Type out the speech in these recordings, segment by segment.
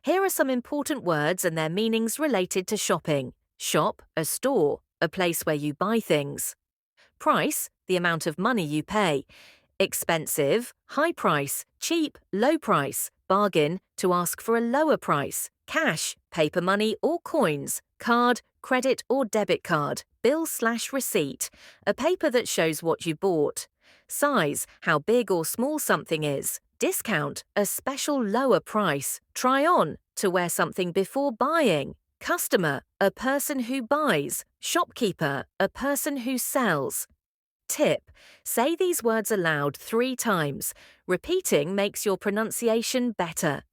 Here are some important words and their meanings related to shopping. Shop, a store, a place where you buy things. Price, the amount of money you pay. Expensive, high price, cheap, low price. Bargain, to ask for a lower price. Cash, paper money or coins. Card, credit or debit card. Bill/receipt, a paper that shows what you bought. Size, how big or small something is. Discount, a special lower price. Try on, to wear something before buying. Customer, a person who buys. Shopkeeper, a person who sells. Tip, say these words aloud 3 times. Repeating makes your pronunciation better.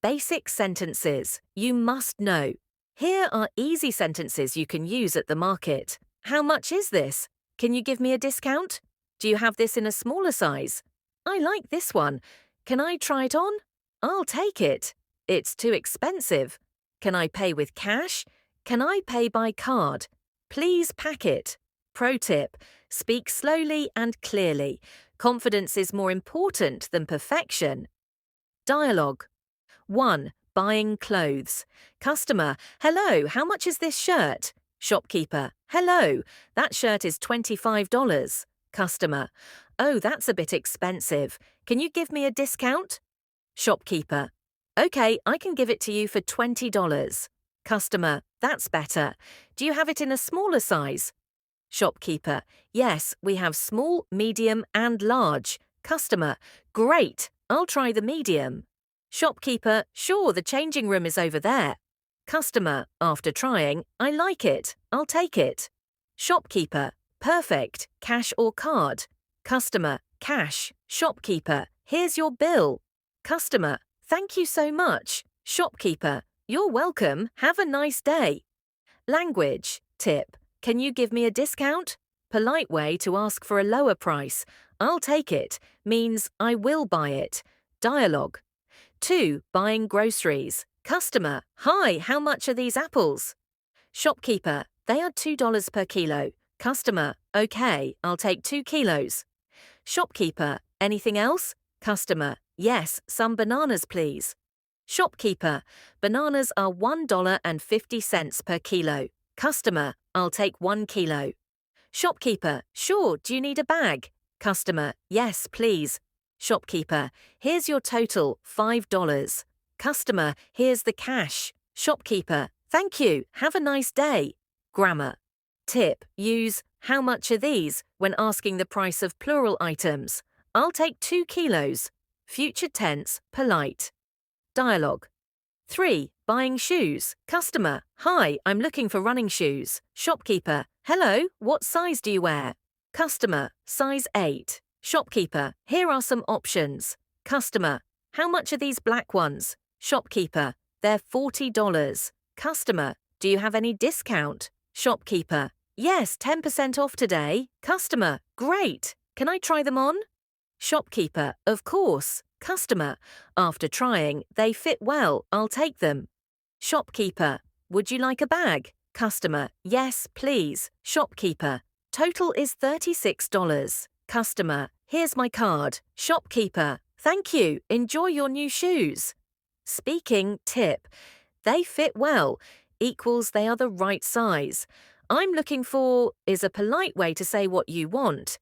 Basic sentences, you must know. Here are easy sentences you can use at the market. How much is this? Can you give me a discount? Do you have this in a smaller size? I like this one. Can I try it on? I'll take it. It's too expensive. Can I pay with cash? Can I pay by card? Please pack it. Pro tip, speak slowly and clearly. Confidence is more important than perfection. Dialogue. 1. Buying clothes. Customer, hello, how much is this shirt? Shopkeeper, hello, that shirt is $25. Customer, oh, that's a bit expensive. Can you give me a discount? Shopkeeper, okay, I can give it to you for $20. Customer, that's better. Do you have it in a smaller size? Shopkeeper, yes, we have small, medium and large. Customer, great, I'll try the medium. Shopkeeper, sure, the changing room is over there. Customer, after trying, I like it, I'll take it. Shopkeeper, perfect, cash or card. Customer, cash. Shopkeeper, here's your bill. Customer, thank you so much. Shopkeeper, you're welcome, have a nice day. Language. Tip, can you give me a discount? Polite way to ask for a lower price. I'll take it means I will buy it. Dialogue. 2. Buying groceries. Customer, hi, how much are these apples? Shopkeeper, they are $2 per kilo. Customer, okay, I'll take 2 kilos. Shopkeeper, anything else? Customer, yes, some bananas please. Shopkeeper, bananas are $1.50 per kilo. Customer, I'll take 1 kilo. Shopkeeper, sure, do you need a bag? Customer, yes, please. Shopkeeper, here's your total, $5. Customer, here's the cash. Shopkeeper, thank you, have a nice day. Grammar. Tip, use how much are these when asking the price of plural items. I'll take 2 kilos. Future tense, polite. Dialogue. 3. Buying shoes. Customer, hi, I'm looking for running shoes. Shopkeeper, hello, what size do you wear? Customer, size 8. Shopkeeper, here are some options. Customer, how much are these black ones? Shopkeeper, they're $40. Customer, do you have any discount? Shopkeeper, yes, 10% off today. Customer, great. Can I try them on? Shopkeeper, of course. Customer, after trying, they fit well, I'll take them. Shopkeeper, would you like a bag? Customer, yes, please. Shopkeeper, total is $36. Customer, here's my card. Shopkeeper, thank you, enjoy your new shoes. Speaking tip, they fit well, equals they are the right size. I'm looking for is a polite way to say what you want.